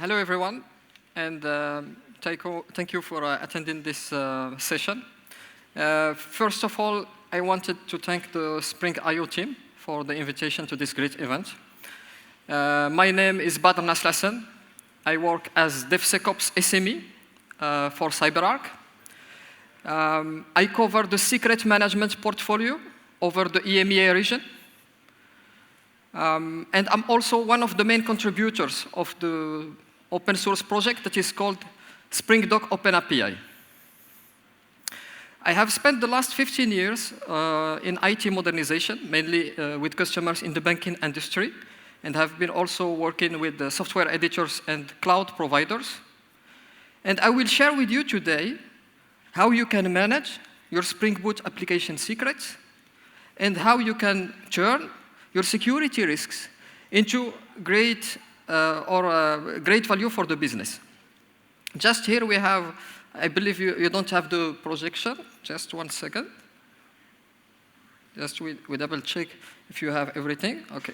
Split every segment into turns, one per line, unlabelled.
Hello, everyone, and thank you for attending this session. First of all, I wanted to thank the Spring IO team for the invitation to this great event. My name is Badr LAHSEN. I work as DevSecOps SME for CyberArk. I cover the secret management portfolio over the EMEA region. And I'm also one of the main contributors of the open source project that is called SpringDoc Open API. I have spent the last 15 years in IT modernization, mainly with customers in the banking industry, and have been also working with the software editors and cloud providers. And I will share with you today how you can manage your Spring Boot application secrets and how you can turn your security risks into great great value for the business. Just here we have, I believe you don't have the projection. Just 1 second. Just we double check if you have everything. Okay.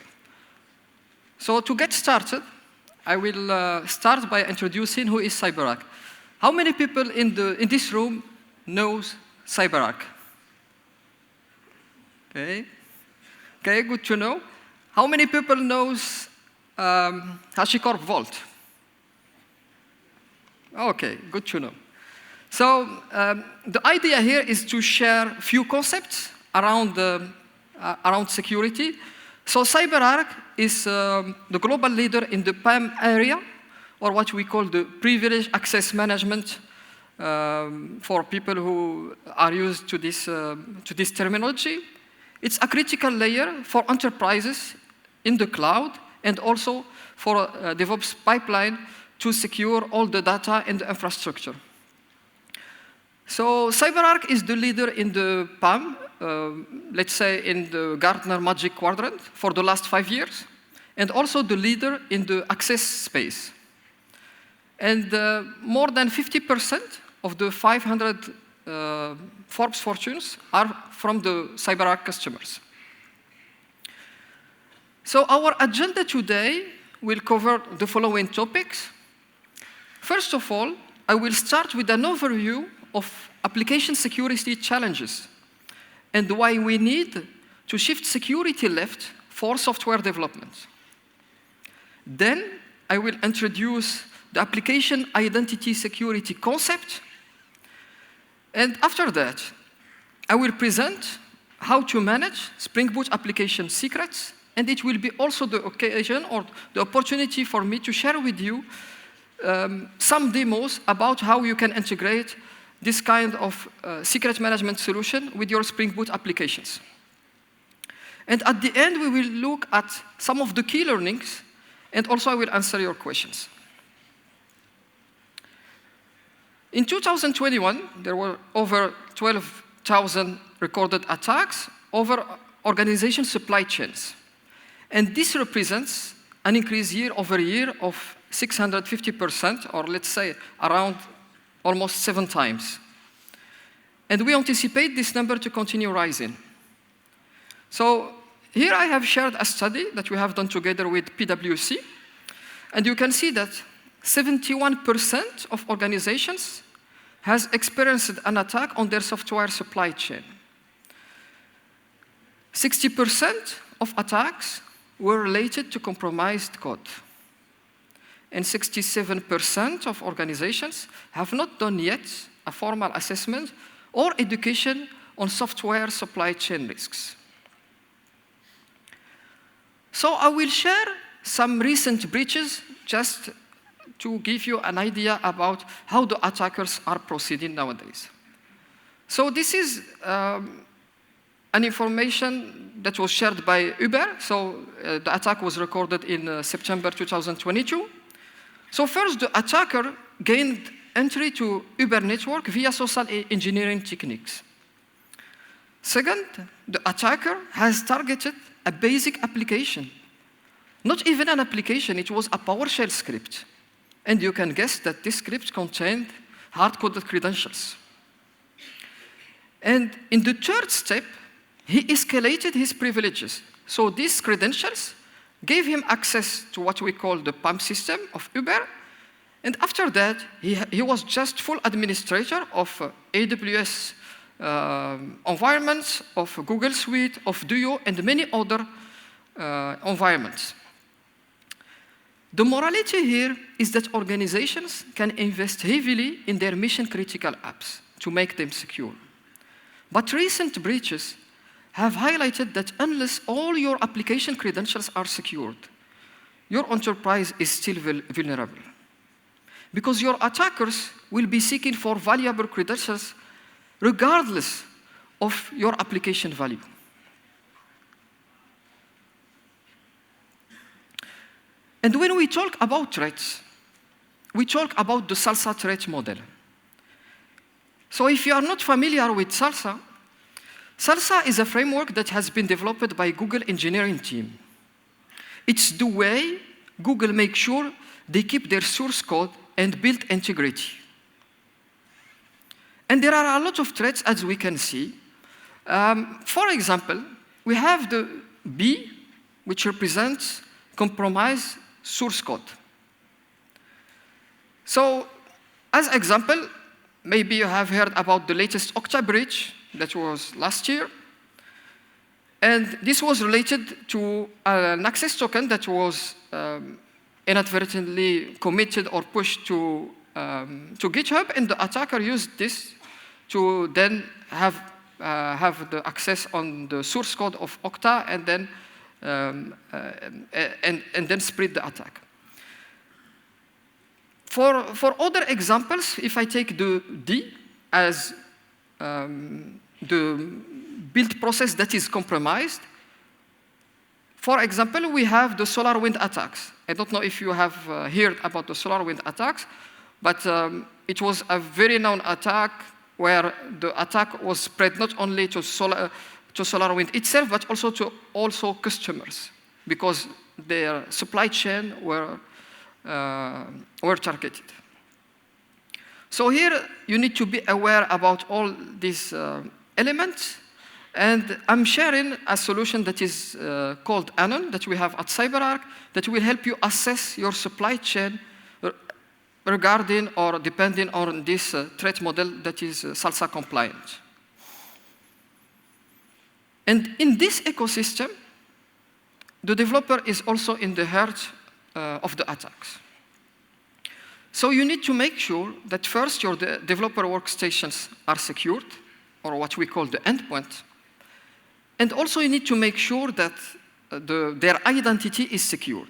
So to get started, I will start by introducing who is CyberArk. How many people in this room knows CyberArk? Okay. Okay, good to know. How many people knows HashiCorp Vault? Okay, good to know. So the idea here is to share a few concepts around security. So CyberArk is the global leader in the PAM area, or what we call the privileged access management for people who are used to this terminology. It's a critical layer for enterprises in the cloud and also for a DevOps pipeline to secure all the data and the infrastructure. So CyberArk is the leader in the PAM, let's say in the Gartner Magic Quadrant for the last 5 years, and also the leader in the access space. And more than 50% of the 500 Forbes fortunes are from the CyberArk customers. So our agenda today will cover the following topics. First of all, I will start with an overview of application security challenges and why we need to shift security left for software development. Then I will introduce the application identity security concept. And after that, I will present how to manage Spring Boot application secrets, and it will be also the occasion or the opportunity for me to share with you some demos about how you can integrate this kind of secret management solution with your Spring Boot applications. And at the end, we will look at some of the key learnings, and also I will answer your questions. In 2021, there were over 12,000 recorded attacks over organization supply chains. And this represents an increase year over year of 650%, or let's say around almost 7 times. And we anticipate this number to continue rising. So here I have shared a study that we have done together with PwC. And you can see that 71% of organizations has experienced an attack on their software supply chain. 60% of attacks were related to compromised code. And 67% of organizations have not done yet a formal assessment or education on software supply chain risks. So I will share some recent breaches just to give you an idea about how the attackers are proceeding nowadays. So this is an information that was shared by Uber. So the attack was recorded in September 2022. So first, the attacker gained entry to Uber network via social engineering techniques. Second, the attacker has targeted a basic application. Not even an application, it was a PowerShell script. And you can guess that this script contained hard-coded credentials. And in the third step, he escalated his privileges. So these credentials gave him access to what we call the PAM system of Uber, And after that, he was just full administrator of AWS environments, of Google Suite, of Duo, and many other environments. The morality here is that organizations can invest heavily in their mission-critical apps to make them secure. But recent breaches have highlighted that unless all your application credentials are secured, your enterprise is still vulnerable. Because your attackers will be seeking for valuable credentials regardless of your application value. And when we talk about threats, we talk about the SALSA threat model. So if you are not familiar with SALSA, SALSA is a framework that has been developed by Google engineering team. It's the way Google makes sure they keep their source code and build integrity. And there are a lot of threats, as we can see. For example, we have the B, which represents compromised source code. So, as example, maybe you have heard about the latest Okta breach that was last year. And this was related to an access token that was inadvertently committed or pushed to GitHub, and the attacker used this to then have the access on the source code of Okta and then spread the attack. For other examples, if I take the D as the build process that is compromised, for example, we have the SolarWinds attacks. I don't know if you have heard about the SolarWinds attacks, but it was a very known attack where the attack was spread not only to SolarWinds itself, but also to customers, because their supply chain were targeted. So here, you need to be aware about all these elements. And I'm sharing a solution that is called Anon, that we have at CyberArk, that will help you assess your supply chain regarding or depending on this threat model that is SALSA compliant. And in this ecosystem, the developer is also in the heart of the attacks. So you need to make sure that first your developer workstations are secured, or what we call the endpoint. And also you need to make sure that their identity is secured.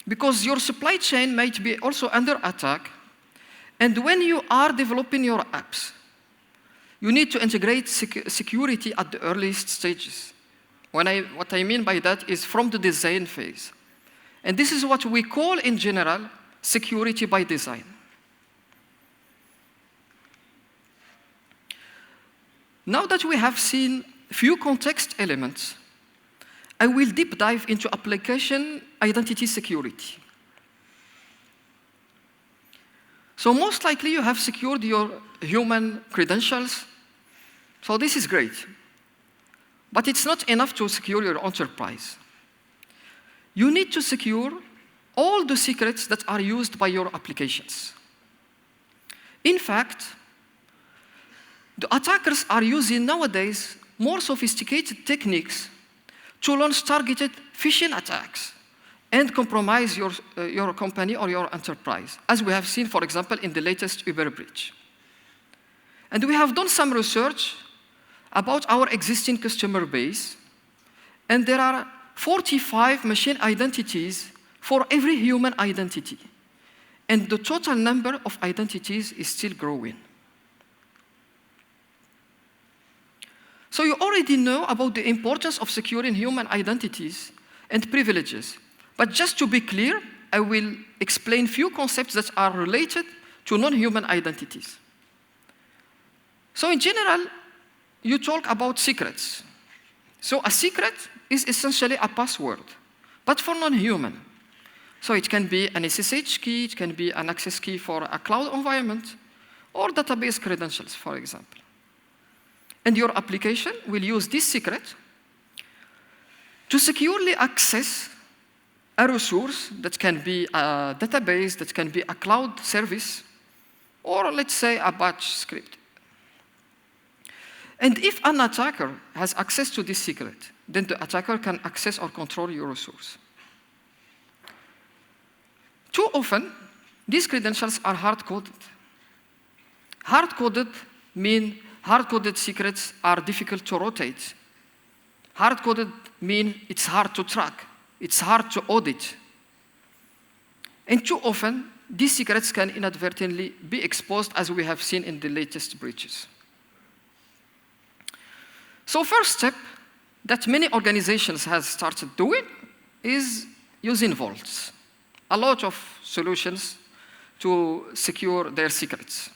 Because your supply chain might be also under attack, and when you are developing your apps, you need to integrate security at the earliest stages. What I mean by that is from the design phase. And this is what we call, in general, security by design. Now that we have seen few context elements, I will deep dive into application identity security. So most likely you have secured your human credentials. So this is great. But it's not enough to secure your enterprise. You need to secure all the secrets that are used by your applications. In fact, the attackers are using nowadays more sophisticated techniques to launch targeted phishing attacks and compromise your company or your enterprise, as we have seen, for example, in the latest Uber breach. And we have done some research about our existing customer base, and there are 45 machine identities for every human identity. And the total number of identities is still growing. So you already know about the importance of securing human identities and privileges. But just to be clear, I will explain few concepts that are related to non-human identities. So in general, you talk about secrets. So a secret is essentially a password, but for non-human. So it can be an SSH key, it can be an access key for a cloud environment, or database credentials, for example. And your application will use this secret to securely access a resource that can be a database, that can be a cloud service, or let's say a batch script. And if an attacker has access to this secret, then the attacker can access or control your resource. Too often, these credentials are hard-coded. Hard-coded mean hard-coded secrets are difficult to rotate. Hard-coded mean it's hard to track. It's hard to audit. And too often, these secrets can inadvertently be exposed, as we have seen in the latest breaches. So first step that many organizations have started doing is using vaults. A lot of solutions to secure their secrets.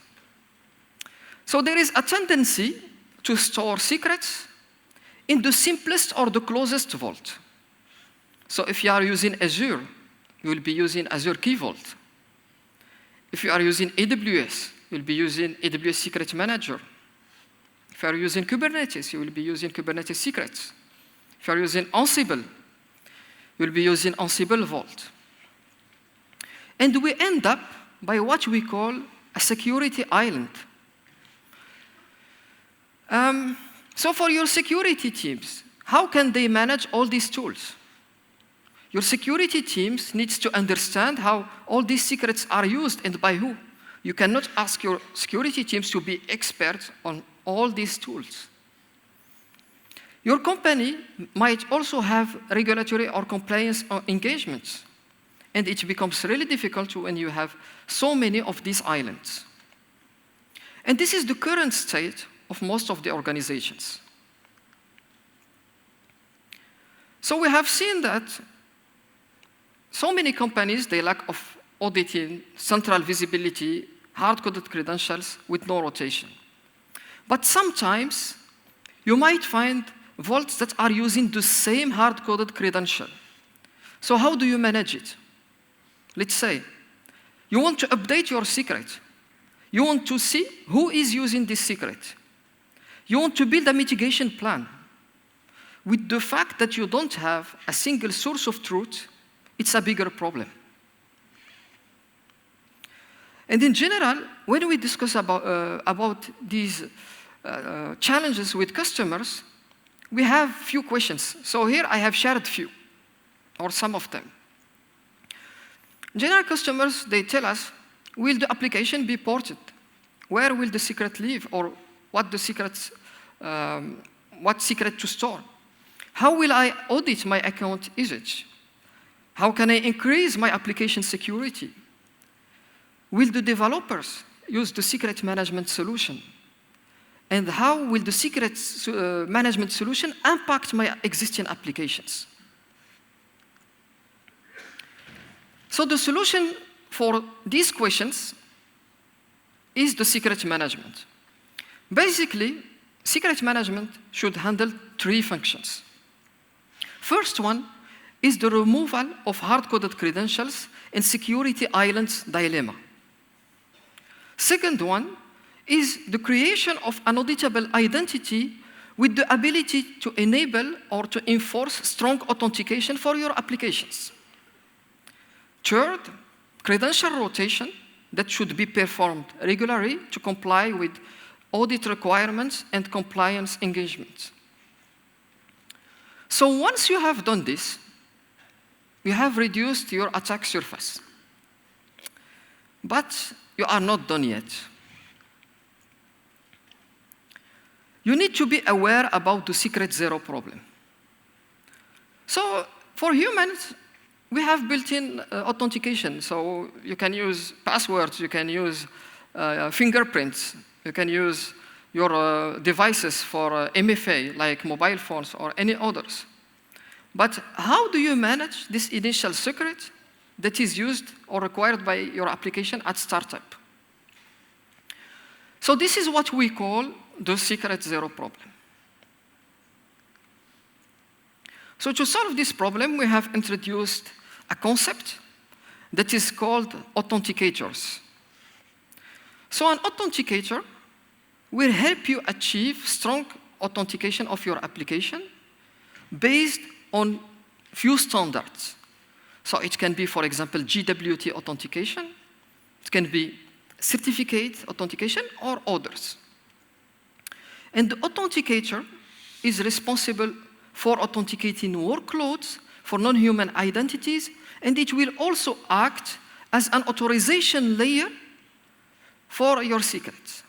So there is a tendency to store secrets in the simplest or the closest vault. So if you are using Azure, you will be using Azure Key Vault. If you are using AWS, you'll be using AWS Secret Manager. If you are using Kubernetes, you will be using Kubernetes Secrets. If you are using Ansible, you'll be using Ansible Vault. And we end up by what we call a security island. So for your security teams, how can they manage all these tools? Your security teams need to understand how all these secrets are used and by who. You cannot ask your security teams to be experts on all these tools. Your company might also have regulatory or compliance engagements, and it becomes really difficult when you have so many of these islands. And this is the current state of most of the organizations. So we have seen that so many companies, they lack of auditing, central visibility, hard-coded credentials with no rotation. But sometimes you might find vaults that are using the same hard-coded credential. So how do you manage it? Let's say you want to update your secret. You want to see who is using this secret. You want to build a mitigation plan. With the fact that you don't have a single source of truth, it's a bigger problem. And in general, when we discuss about these challenges with customers, we have few questions. So here I have shared few, or some of them. General customers, they tell us, will the application be ported? Where will the secret live? Or what secret to store? How will I audit my account usage? How can I increase my application security? Will the developers use the secret management solution? And how will the secret management solution impact my existing applications? So the solution for these questions is the secret management. Basically, secret management should handle three functions. First one is the removal of hard-coded credentials and security islands dilemma. Second one is the creation of an auditable identity with the ability to enable or to enforce strong authentication for your applications. Third, credential rotation that should be performed regularly to comply with audit requirements and compliance engagements. So once you have done this, you have reduced your attack surface. But you are not done yet. You need to be aware about the secret zero problem. So for humans, we have built-in authentication. So you can use passwords, you can use fingerprints, you can use your devices for MFA, like mobile phones or any others. But how do you manage this initial secret that is used or required by your application at startup? So this is what we call the secret zero problem. So to solve this problem, we have introduced a concept that is called authenticators. So an authenticator will help you achieve strong authentication of your application based on few standards. So it can be, for example, GWT authentication. It can be certificate authentication or others. And the authenticator is responsible for authenticating workloads for non-human identities, and it will also act as an authorization layer for your secrets.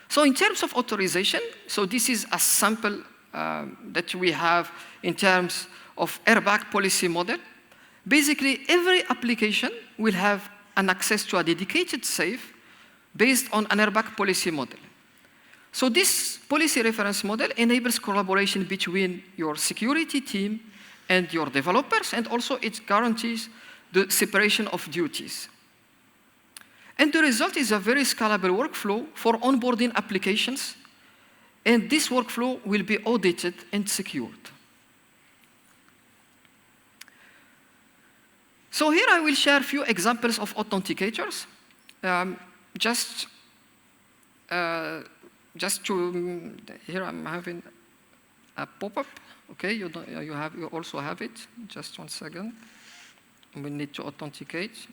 So in terms of authorization, so this is a sample that we have in terms of airbag policy model. Basically, every application will have an access to a dedicated safe based on an airbag policy model. So this policy reference model enables collaboration between your security team and your developers, and also it guarantees the separation of duties. And the result is a very scalable workflow for onboarding applications, and this workflow will be audited and secured. So here I will share a few examples of authenticators. Just to, here I'm having a pop-up. Okay, you also have it. Just 1 second. We need to authenticate.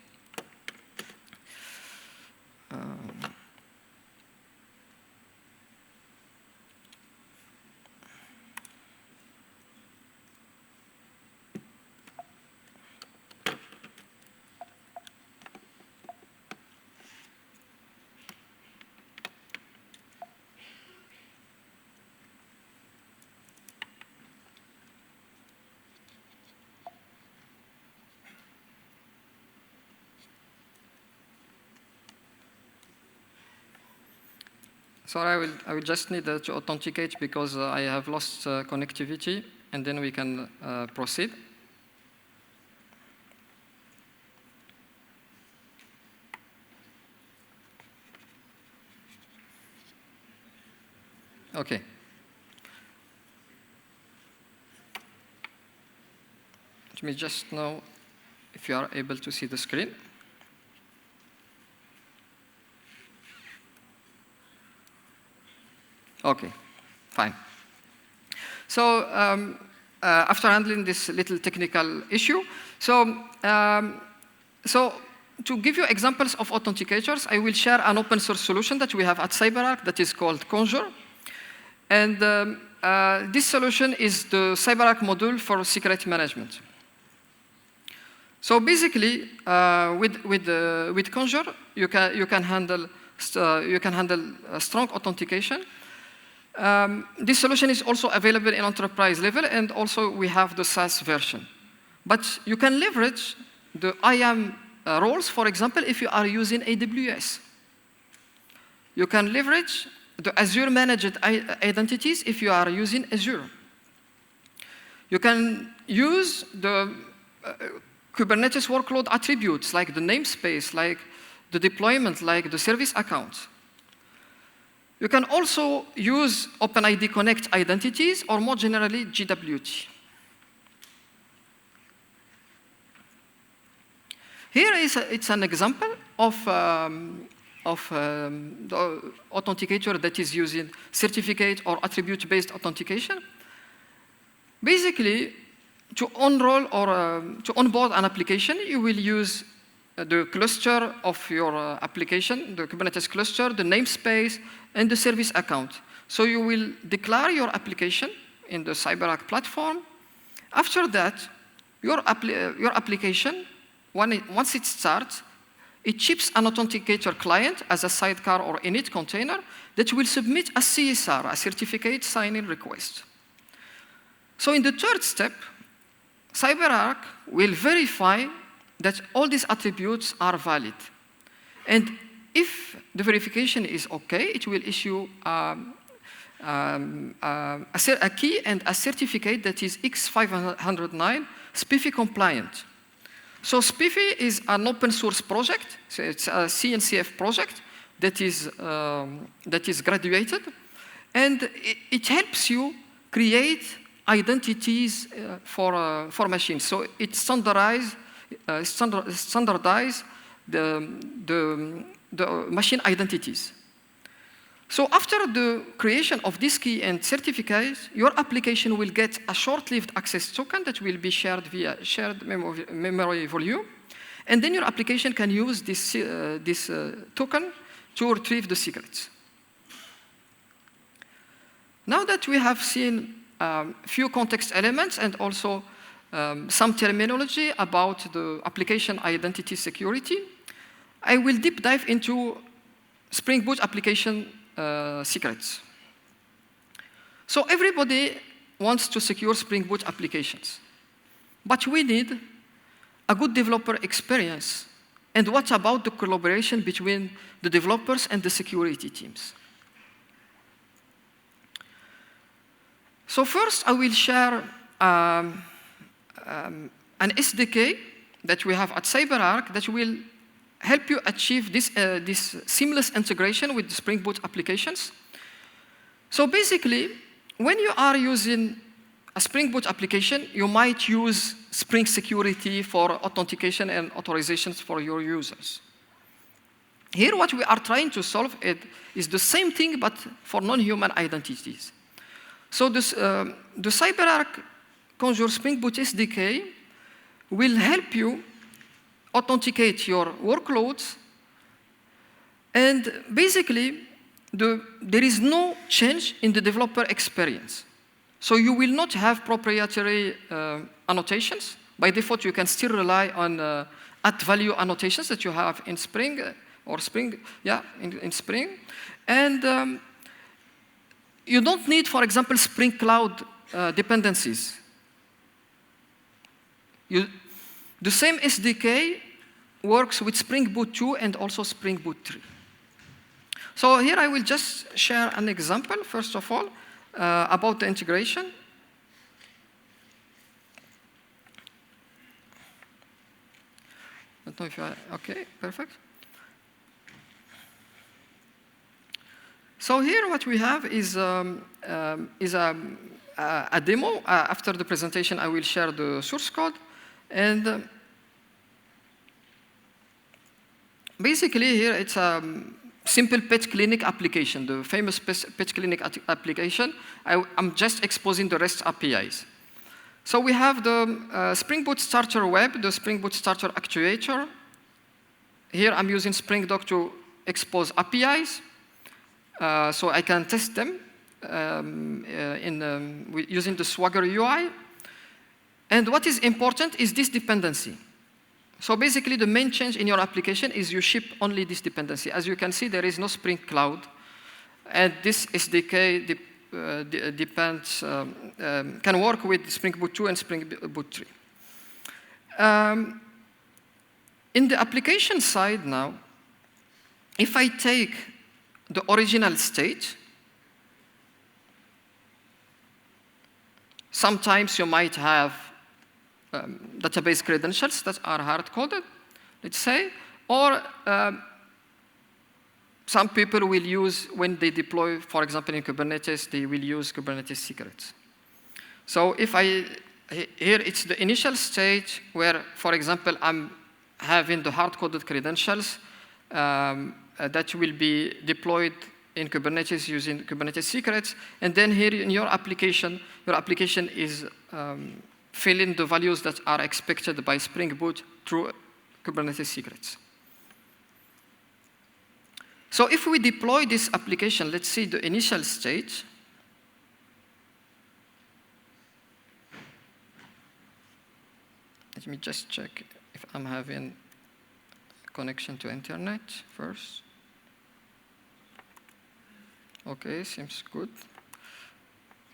Sorry, I will just need to authenticate because I have lost connectivity, and then we can proceed. Okay. Let me just know if you are able to see the screen. Okay, fine. So after handling this little technical issue, so to give you examples of authenticators, I will share an open source solution that we have at CyberArk that is called Conjur. And this solution is the CyberArk module for secret management. So basically, with Conjur, you can handle strong authentication. This solution is also available in enterprise level, and also we have the SaaS version. But you can leverage the IAM roles, for example, if you are using AWS. You can leverage the Azure managed identities if you are using Azure. You can use the Kubernetes workload attributes, like the namespace, like the deployment, like the service account. You can also use OpenID Connect identities, or more generally, GWT. Here it's an example of the authenticator that is using certificate or attribute-based authentication. Basically, to enroll or to onboard an application, you will use the cluster of your application, the Kubernetes cluster, the namespace, and the service account. So you will declare your application in the CyberArk platform. After that, your application, once it starts, it ships an authenticator client as a sidecar or init container that will submit a CSR, a certificate sign-in request. So in the third step, CyberArk will verify that all these attributes are valid. And if the verification is OK, it will issue a key and a certificate that is X509 SPIFFE compliant. So SPIFFE is an open source project. So it's a CNCF project that is graduated. And it helps you create identities for machines. So it standardize the machine identities. So after the creation of this key and certificate, your application will get a short-lived access token that will be shared via shared memory volume. And then your application can use this, token to retrieve the secrets. Now that we have seen a few context elements and also some terminology about the application identity security, I will deep dive into Spring Boot application secrets. So everybody wants to secure Spring Boot applications, but we need a good developer experience. And what about the collaboration between the developers and the security teams? So first, I will share an SDK that we have at CyberArk that will help you achieve this seamless integration with the Spring Boot applications. So basically, when you are using a Spring Boot application, you might use Spring Security for authentication and authorizations for your users. Here, what we are trying to solve is the same thing, but for non-human identities. So this, the CyberArk Conjur Spring Boot SDK will help you authenticate your workloads, and basically, there is no change in the developer experience. So you will not have proprietary annotations. By default, you can still rely on @value annotations that you have in Spring, in Spring. And you don't need, for example, Spring Cloud dependencies. The same SDK works with Spring Boot 2 and also Spring Boot 3. So here I will just share an example, first of all, about the integration. I don't know if you are, okay, perfect. So here what we have is a demo. After the presentation, I will share the source code. And basically here it's a simple pet clinic application, the famous pet clinic application. I'm just exposing the REST APIs. So we have the Spring Boot Starter Web, the Spring Boot Starter Actuator. Here I'm using Spring Doc to expose APIs. So I can test them using the Swagger UI. And what is important is this dependency. So basically, the main change in your application is you ship only this dependency. As you can see, there is no Spring Cloud. And this SDK can work with Spring Boot 2 and Spring Boot 3. In the application side now, if I take the original state, sometimes you might have database credentials that are hard-coded, let's say, or some people will use, when they deploy, for example, in Kubernetes, they will use Kubernetes secrets. So if here it's the initial stage where, for example, I'm having the hard-coded credentials that will be deployed in Kubernetes using Kubernetes secrets, and then here in your application is filling the values that are expected by Spring Boot through Kubernetes secrets. So if we deploy this application, let's see the initial stage. Let me just check if I'm having connection to internet first. Okay, seems good.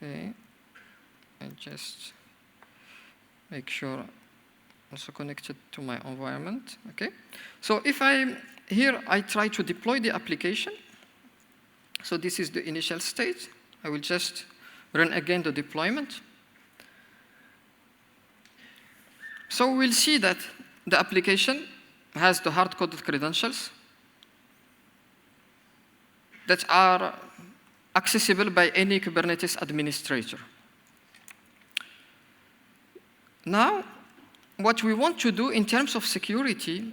Okay, and just make sure also connected to my environment. Okay, so if here I try to deploy the application. So this is the initial state. I will just run again the deployment. So we'll see that the application has the hard-coded credentials that are accessible by any Kubernetes administrator. Now, what we want to do in terms of security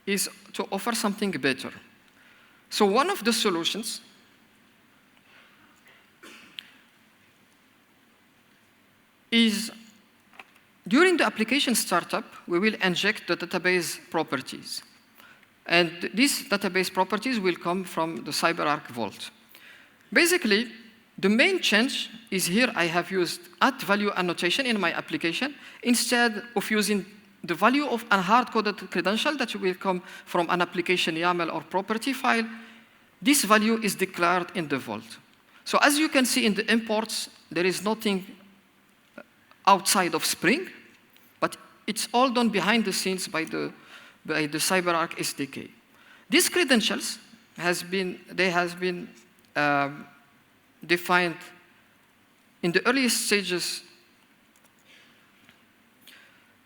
is to offer something better. So one of the solutions is during the application startup, we will inject the database properties. And these database properties will come from the CyberArk Vault. Basically, the main change is here I have used @value annotation in my application instead of using the value of a hard-coded credential that will come from an application YAML or property file. This value is declared in the Vault. So as you can see in the imports, there is nothing outside of Spring, but it's all done behind the scenes by the CyberArk SDK. These credentials have been defined in the earliest stages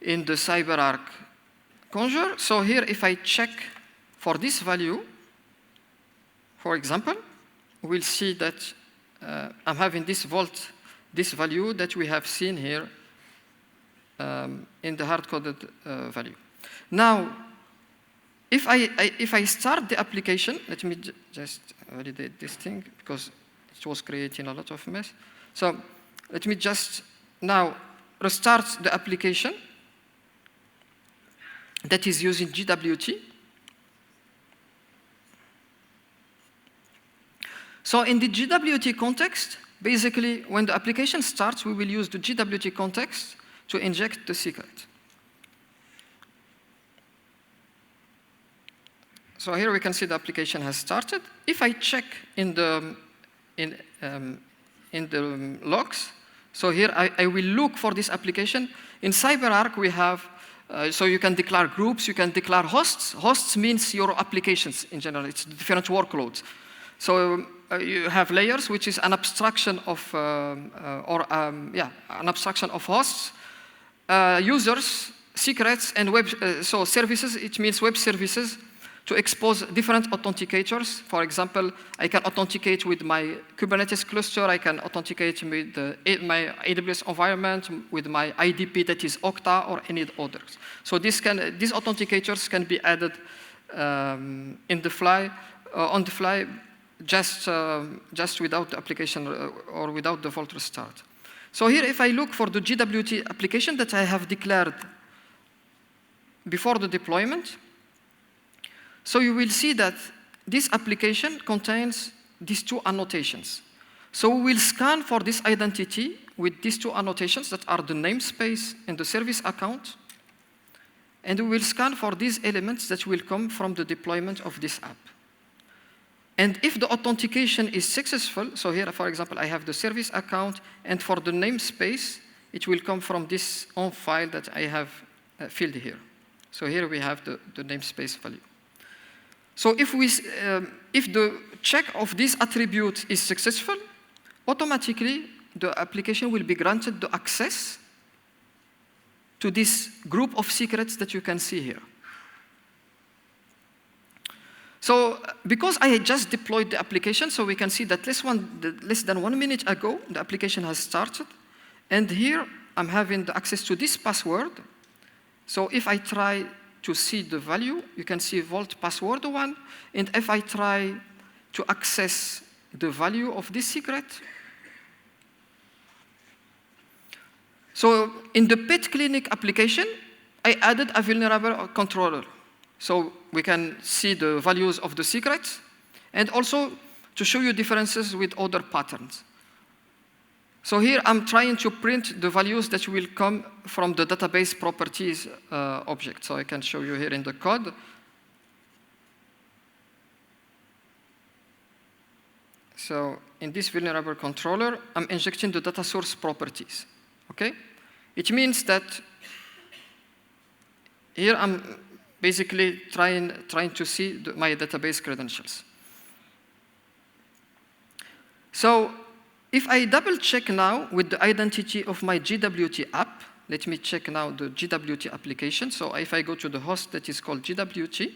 in the CyberArk Conjur. So here, if I check for this value, for example, we'll see that I'm having this Vault, this value that we have seen here in the hard-coded value. Now, if I start the application, let me just validate this thing because it was creating a lot of mess. So let me just now restart the application that is using GWT. So in the GWT context, basically, when the application starts, we will use the GWT context to inject the secret. So here we can see the application has started. If I check in the logs, so here I will look for this application. In CyberArk, we have, so you can declare groups, you can declare hosts. Hosts means your applications in general, it's different workloads. So you have layers, which is an abstraction of, an abstraction of hosts, users, secrets, and web, so services, it means web services to expose different authenticators. For example, I can authenticate with my Kubernetes cluster, I can authenticate with my AWS environment, with my IDP that is Okta or any others. So these authenticators can be added on the fly, just without the application or without the Vault restart. So here, if I look for the GWT application that I have declared before the deployment, so you will see that this application contains these two annotations. So we will scan for this identity with these two annotations that are the namespace and the service account. And we will scan for these elements that will come from the deployment of this app. And if the authentication is successful, so here, for example, I have the service account, and for the namespace, it will come from this on file that I have filled here. So here we have the namespace value. So if the check of this attribute is successful, automatically the application will be granted the access to this group of secrets that you can see here. So because I had just deployed the application, so we can see that less than 1 minute ago, the application has started. And here, I'm having the access to this password. So if I try to see the value, you can see Vault password 1. And if I try to access the value of this secret, so in the pet clinic application, I added a vulnerable controller. So we can see the values of the secrets, and also to show you differences with other patterns. So here I'm trying to print the values that will come from the database properties object. So I can show you here in the code. So in this vulnerable controller, I'm injecting the data source properties. Okay? It means that here I'm basically trying to see my database credentials. So if I double check now with the identity of my GWT app, let me check now the GWT application. So if I go to the host that is called GWT,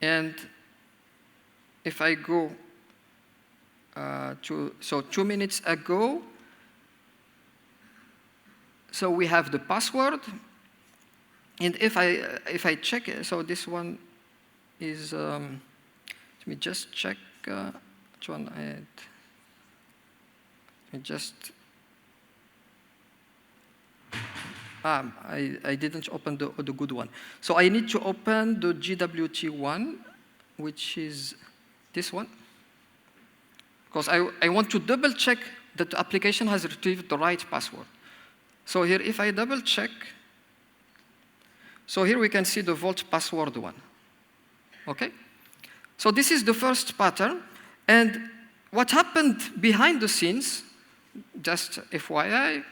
and if I go so 2 minutes ago, so we have the password. And if I check, so this one is, let me just check which one I had. Let me just I didn't open the good one. So I need to open the GWT one, which is this one. Because I want to double check that the application has retrieved the right password. So here, if I double check, so here we can see the vault password one. Okay? So this is the first pattern. And what happened behind the scenes, just FYI,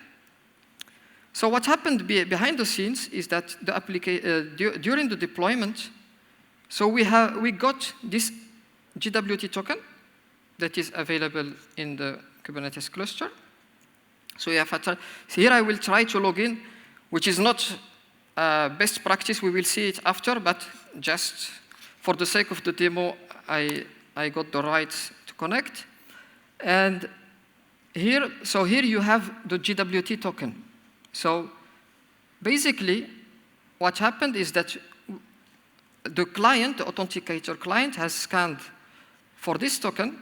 so what happened behind the scenes is that the during the deployment, so we got this GWT token that is available in the Kubernetes cluster. So here I will try to log in, which is not best practice. We will see it after, but just for the sake of the demo, I got the right to connect. And here you have the GWT token. So basically, what happened is that the client, the authenticator client, has scanned for this token,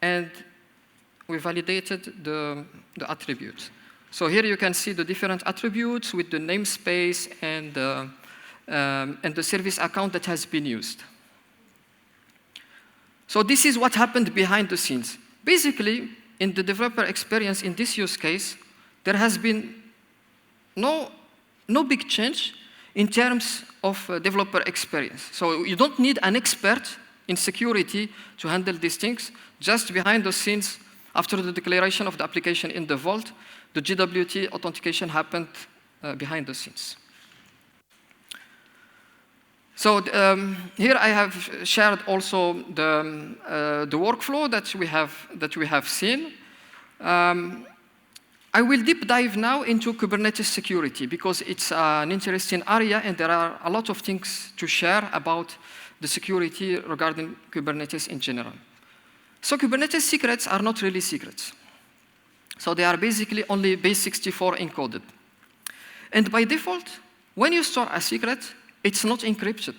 and we validated the attributes. So here you can see the different attributes with the namespace and the service account that has been used. So this is what happened behind the scenes. Basically, in the developer experience in this use case, there has been no big change in terms of developer experience. So you don't need an expert in security to handle these things. Just behind the scenes, after the declaration of the application in the vault, the GWT authentication happened behind the scenes. So here I have shared also the workflow that we have seen. I will deep dive now into Kubernetes security because it's an interesting area and there are a lot of things to share about the security regarding Kubernetes in general. So Kubernetes secrets are not really secrets. So they are basically only base64 encoded. And by default, when you store a secret, it's not encrypted.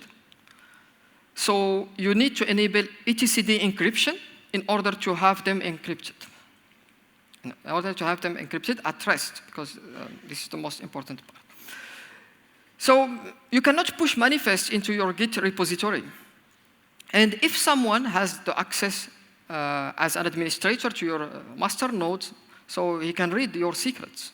So you need to enable etcd encryption in order to have them encrypted. In order to have them encrypted at rest, because this is the most important part. So you cannot push manifests into your Git repository. And if someone has the access as an administrator to your master node, so he can read your secrets.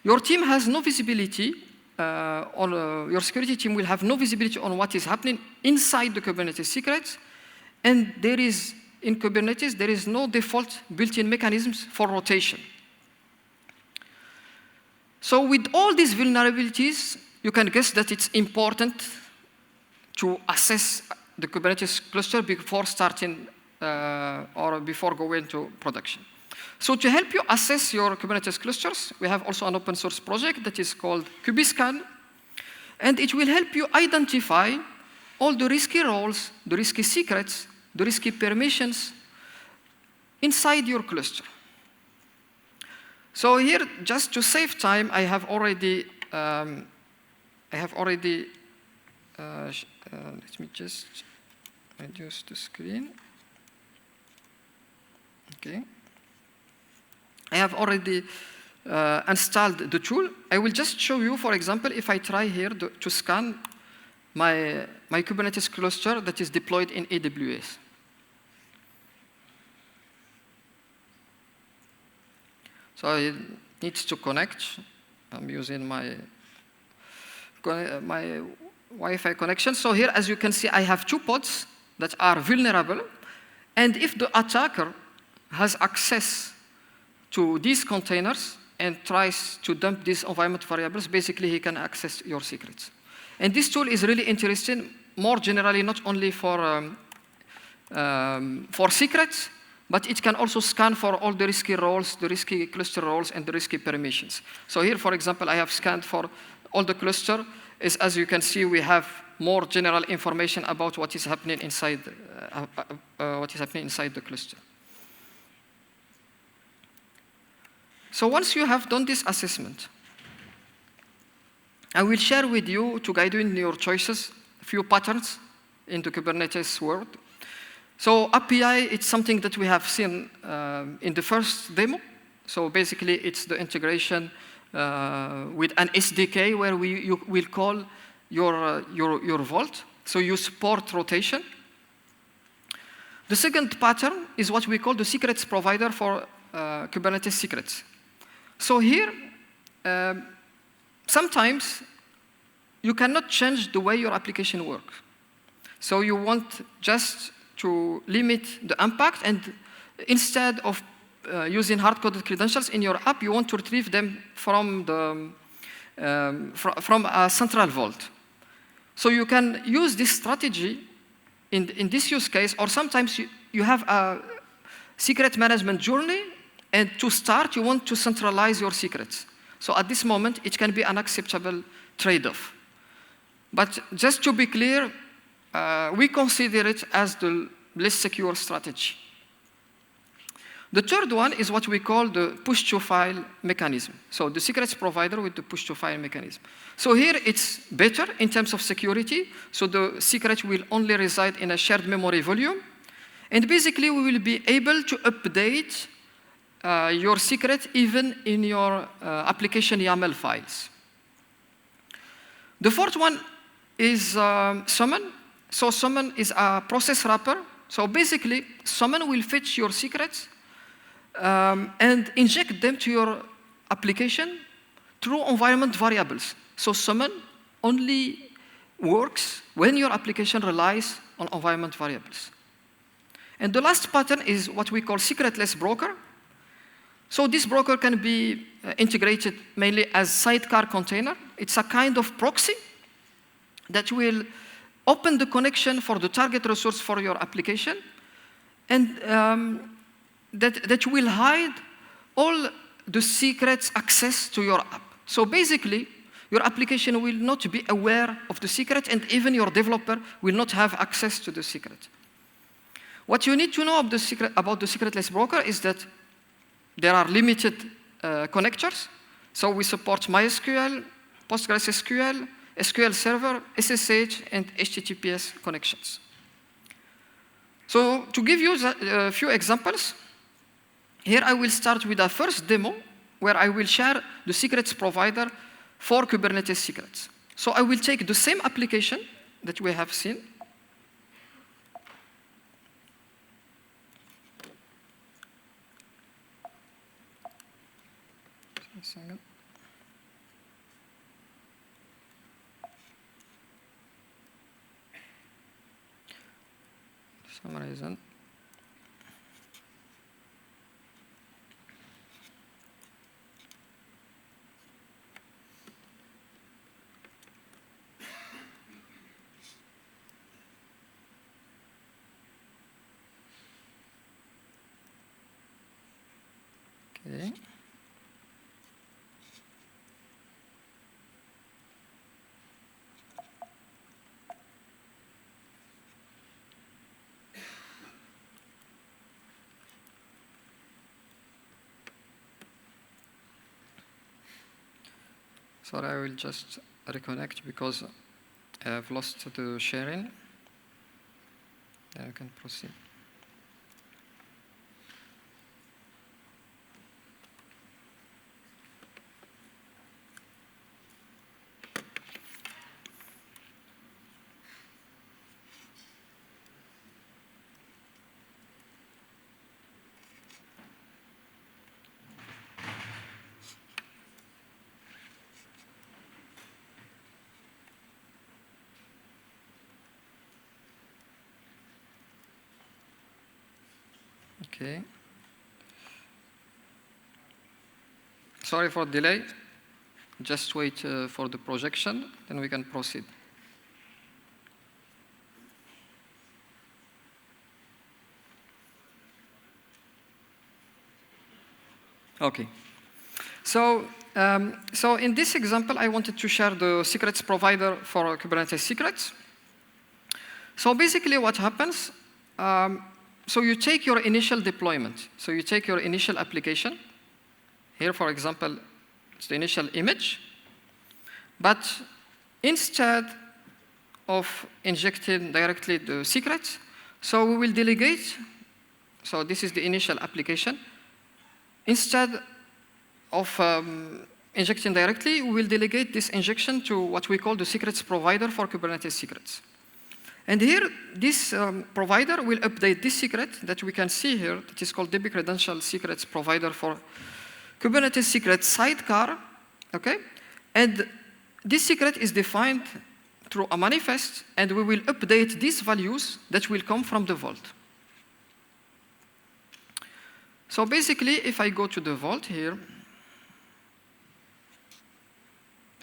Your team has no visibility your security team will have no visibility on what is happening inside the Kubernetes secrets, and in Kubernetes, there is no default built-in mechanisms for rotation. So with all these vulnerabilities, you can guess that it's important to assess the Kubernetes cluster before starting or before going to production. So to help you assess your Kubernetes clusters, we have also an open source project that is called Kubiscan, and it will help you identify all the risky roles, the risky secrets, the risky permissions inside your cluster. So here, just to save time, I have already let me just reduce the screen. Okay. I have already installed the tool. I will just show you, for example, if I try here to scan my Kubernetes cluster that is deployed in AWS. So it needs to connect. I'm using my Wi-Fi connection. So here, as you can see, I have 2 pods that are vulnerable. And if the attacker has access to these containers and tries to dump these environment variables, basically he can access your secrets. And this tool is really interesting, more generally, not only for secrets, but it can also scan for all the risky roles, the risky cluster roles, and the risky permissions. So here, for example, I have scanned for all the cluster. As you can see, we have more general information about what is happening inside the cluster. So once you have done this assessment, I will share with you, to guide you in your choices, a few patterns in the Kubernetes world. So API, it's something that we have seen in the first demo. So basically, it's the integration with an SDK where you will call your vault. So you support rotation. The second pattern is what we call the secrets provider for Kubernetes secrets. So here, sometimes you cannot change the way your application works. So you want just to limit the impact, and instead of using hard-coded credentials in your app, you want to retrieve them from a central vault. So you can use this strategy in this use case, or sometimes you have a secret management journey, and to start, you want to centralize your secrets. So at this moment, it can be an acceptable trade-off. But just to be clear, we consider it as the less secure strategy. The third one is what we call the push-to-file mechanism. So the secrets provider with the push-to-file mechanism. So here it's better in terms of security. So the secret will only reside in a shared memory volume. And basically, we will be able to update your secret even in your application YAML files. The fourth one is summon. So summon is a process wrapper. So basically, summon will fetch your secrets and inject them to your application through environment variables. So summon only works when your application relies on environment variables. And the last pattern is what we call secretless broker. So this broker can be integrated mainly as sidecar container. It's a kind of proxy that will open the connection for the target resource for your application, and that will hide all the secrets access to your app. So basically, your application will not be aware of the secret, and even your developer will not have access to the secret. What you need to know about the secretless broker is that there are limited connectors. So we support MySQL, PostgreSQL, SQL Server, SSH, and HTTPS connections. So to give you a few examples, here I will start with a first demo where I will share the secrets provider for Kubernetes secrets. So I will take the same application that we have seen. A second. Summarise. Okay. Sorry, I will just reconnect because I have lost the sharing. Then I can proceed. Okay. Sorry for the delay. Just wait for the projection, then we can proceed. Okay. So in this example, I wanted to share the secrets provider for Kubernetes secrets. So basically what happens, so you take your initial deployment. So you take your initial application. Here, for example, it's the initial image. But instead of injecting directly the secrets, so we will delegate. So this is the initial application. Instead, of injecting directly, we will delegate this injection to what we call the secrets provider for Kubernetes secrets. And here, this provider will update this secret that we can see here, that is called DB credential secrets provider for Kubernetes secret sidecar, okay? And this secret is defined through a manifest, and we will update these values that will come from the vault. So basically, if I go to the vault here,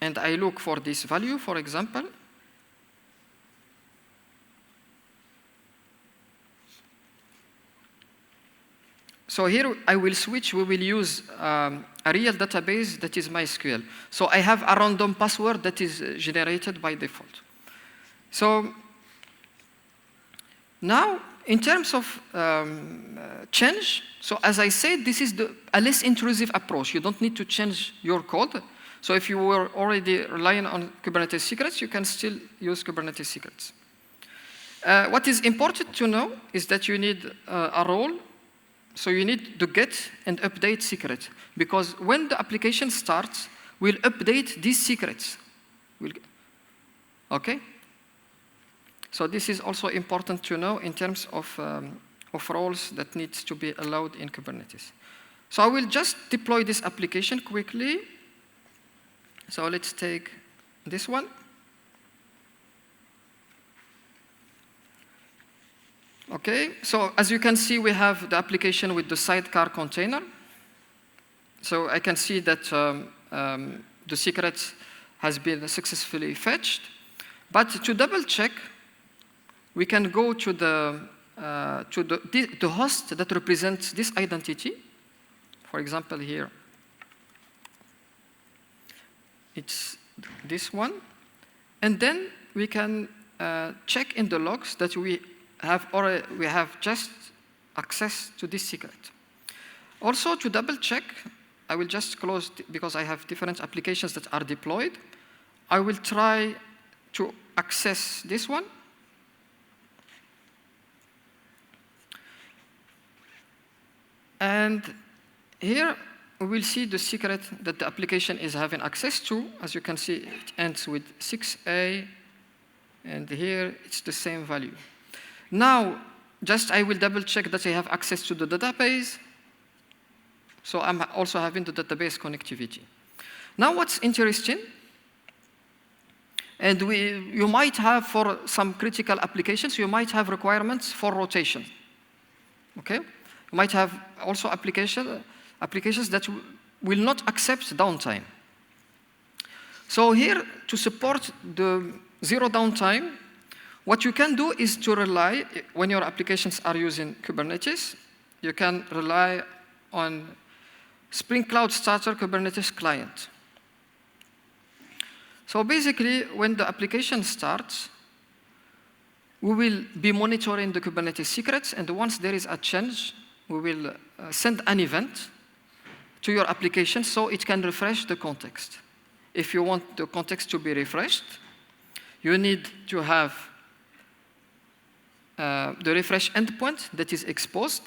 and I look for this value, for example, so here I will switch, we will use a real database that is MySQL. So I have a random password that is generated by default. So now, in terms of change, so as I said, this is a less intrusive approach. You don't need to change your code. So if you were already relying on Kubernetes secrets, you can still use Kubernetes secrets. What is important to know is that you need a role. So you need to get and update secret, because when the application starts, we'll update these secrets. Okay? So this is also important to know in terms of roles that needs to be allowed in Kubernetes. So I will just deploy this application quickly. So let's take this one. Okay, so as you can see, we have the application with the sidecar container. So I can see that the secret has been successfully fetched. But to double check, we can go to the host that represents this identity. For example, here, it's this one. And then we can check in the logs that we have just access to this secret. Also, to double check, I will just close, because I have different applications that are deployed. I will try to access this one. And here, we will see the secret that the application is having access to. As you can see, it ends with 6A, and here it's the same value. Now, I will double check that I have access to the database. So I'm also having the database connectivity. Now what's interesting, and you might have, for some critical applications, you might have requirements for rotation. Okay? You might have also applications that will not accept downtime. So here, to support the zero downtime, what you can do is to rely, when your applications are using Kubernetes, you can rely on Spring Cloud Starter Kubernetes client. So basically, when the application starts, we will be monitoring the Kubernetes secrets, and once there is a change, we will send an event to your application so it can refresh the context. If you want the context to be refreshed, you need to have the refresh endpoint that is exposed.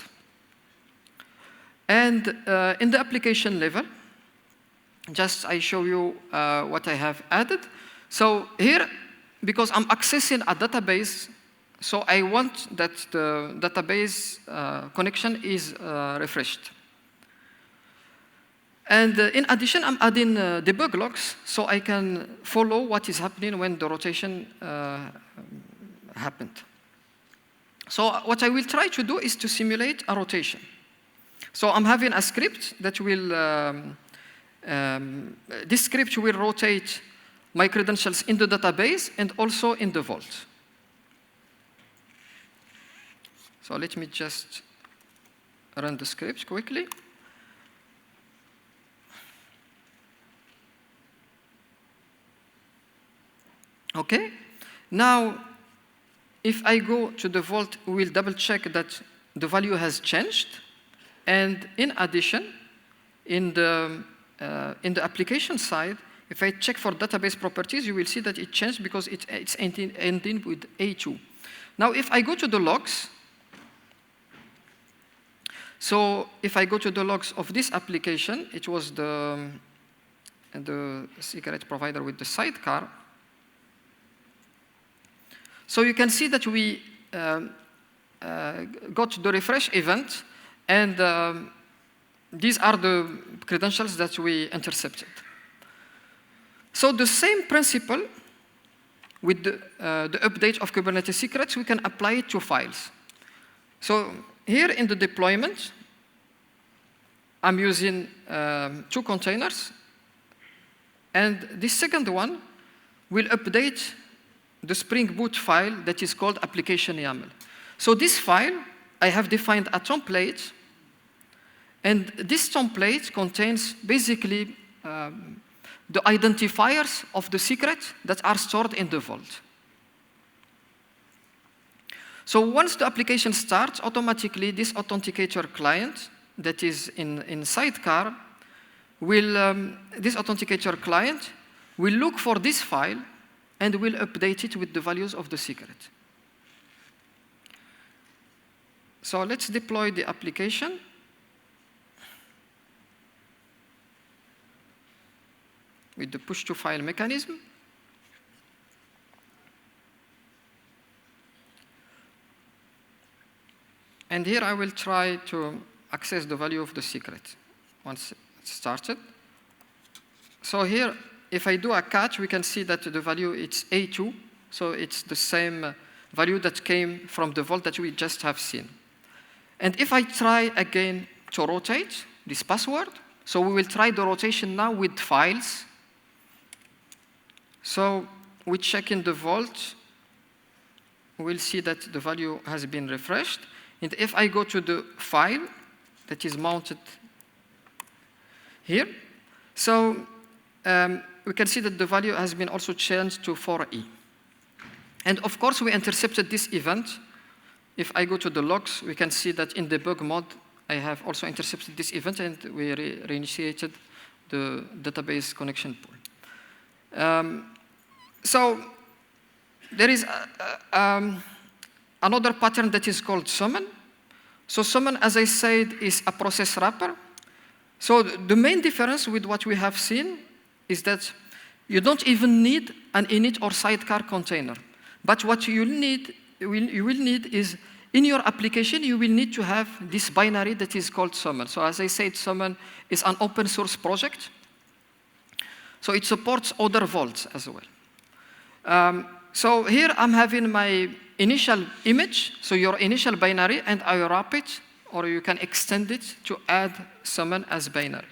And in the application level, I show you what I have added. So here, because I'm accessing a database, so I want that the database connection is refreshed. And in addition, I'm adding debug logs so I can follow what is happening when the rotation happened. So what I will try to do is to simulate a rotation. So I'm having a script that will, this script will rotate my credentials in the database and also in the vault. So let me just run the script quickly. Okay, now if I go to the vault, we will double check that the value has changed. And in addition, in the application side, if I check for database properties, you will see that it changed because it's ending with A2. Now, if I go to the logs, So if I go to the logs of this application, it was the secret provider with the sidecar. So you can see that we got the refresh event, and these are the credentials that we intercepted. So the same principle with the update of Kubernetes secrets, we can apply it to files. So here in the deployment, I'm using 2 containers, and this second one will update the Spring Boot file that is called application YAML. So this file, I have defined a template, and this template contains basically the identifiers of the secrets that are stored in the vault. So once the application starts, automatically this authenticator client that is in sidecar this authenticator client will look for this file and will update it with the values of the secret. So let's deploy the application. With the push-to-file mechanism. And here I will try to access the value of the secret once it's started. So here, if I do a catch, we can see that the value is A2. So it's the same value that came from the vault that we just have seen. And if I try again to rotate this password, so we will try the rotation now with files. So we check in the vault, we'll see that the value has been refreshed. And if I go to the file that is mounted here, so we can see that the value has been also changed to 4E. And of course, we intercepted this event. If I go to the logs, we can see that in debug mode, I have also intercepted this event, and we reinitiated the database connection pool. So there is another pattern that is called summon. So summon, as I said, is a process wrapper. So the main difference with what we have seen is that you don't even need an init or sidecar container. But what you will need is, in your application, you will need to have this binary that is called summon. So as I said, summon is an open source project. So it supports other vaults as well. So here I'm having my initial image, so your initial binary, and I wrap it, or you can extend it to add summon as binary.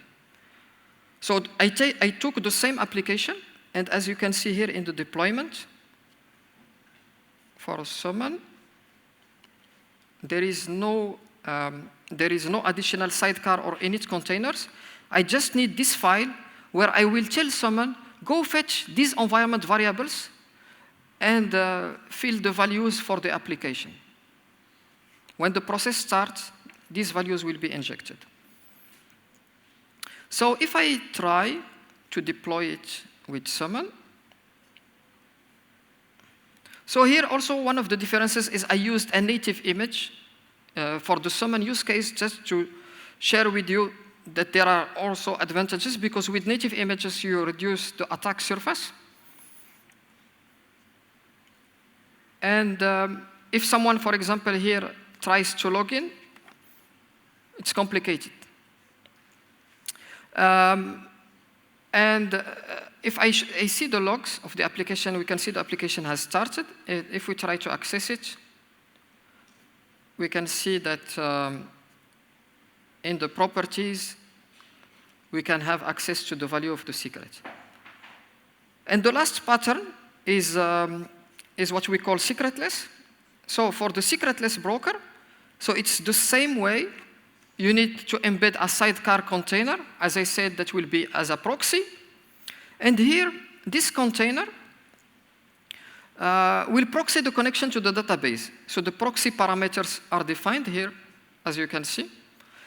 So I took the same application, and as you can see here in the deployment, for summon, there is no additional sidecar or init containers. I just need this file where I will tell summon, go fetch these environment variables and fill the values for the application. When the process starts, these values will be injected. So if I try to deploy it with summon, so here also one of the differences is I used a native image for the summon use case, just to share with you that there are also advantages, because with native images you reduce the attack surface. And if someone, for example, here tries to log in, it's complicated. If I see the logs of the application, we can see the application has started. If we try to access it, we can see that in the properties, we can have access to the value of the secret. And the last pattern is what we call secretless. So for the secretless broker, so it's the same way. You need to embed a sidecar container. As I said, that will be as a proxy. And here, this container will proxy the connection to the database. So the proxy parameters are defined here, as you can see.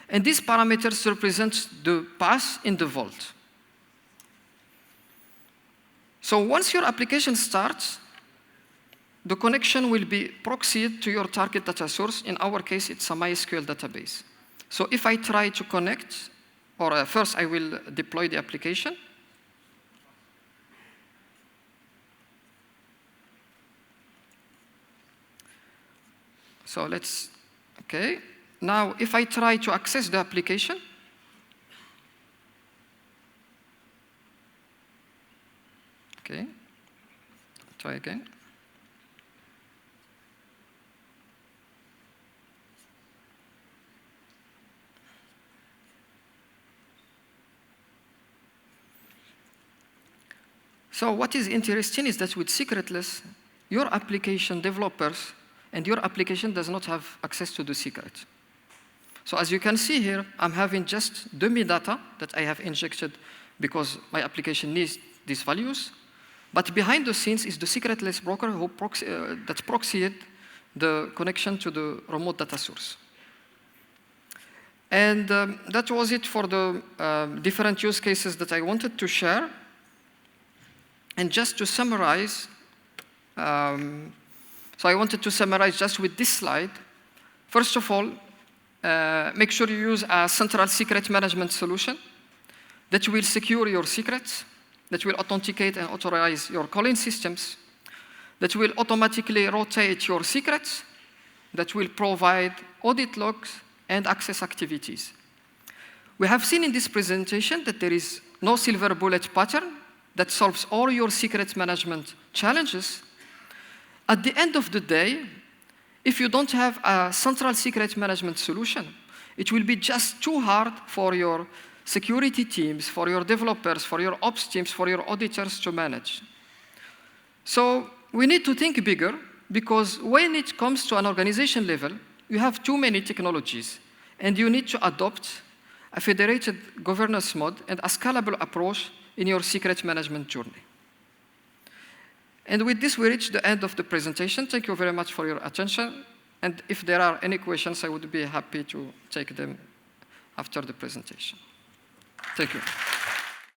And these parameters represent the path in the vault. So once your application starts, the connection will be proxied to your target data source. In our case, it's a MySQL database. So if I try to connect, or first I will deploy the application. So let's, okay. Now, if I try to access the application, okay, try again. So what is interesting is that with secretless, your application developers and your application does not have access to the secret. So as you can see here, I'm having just dummy data that I have injected because my application needs these values. But behind the scenes is the secretless broker who that proxied the connection to the remote data source. And that was it for the different use cases that I wanted to share. And just to summarize, so I wanted to summarize just with this slide. First of all, make sure you use a central secret management solution that will secure your secrets, that will authenticate and authorize your calling systems, that will automatically rotate your secrets, that will provide audit logs and access activities. We have seen in this presentation that there is no silver bullet pattern that solves all your secret management challenges. At the end of the day, if you don't have a central secret management solution, it will be just too hard for your security teams, for your developers, for your ops teams, for your auditors to manage. So we need to think bigger, because when it comes to an organization level, you have too many technologies, and you need to adopt a federated governance mode and a scalable approach in your secret management journey. And with this, we reach the end of the presentation. Thank you very much for your attention. And if there are any questions, I would be happy to take them after the presentation. Thank you.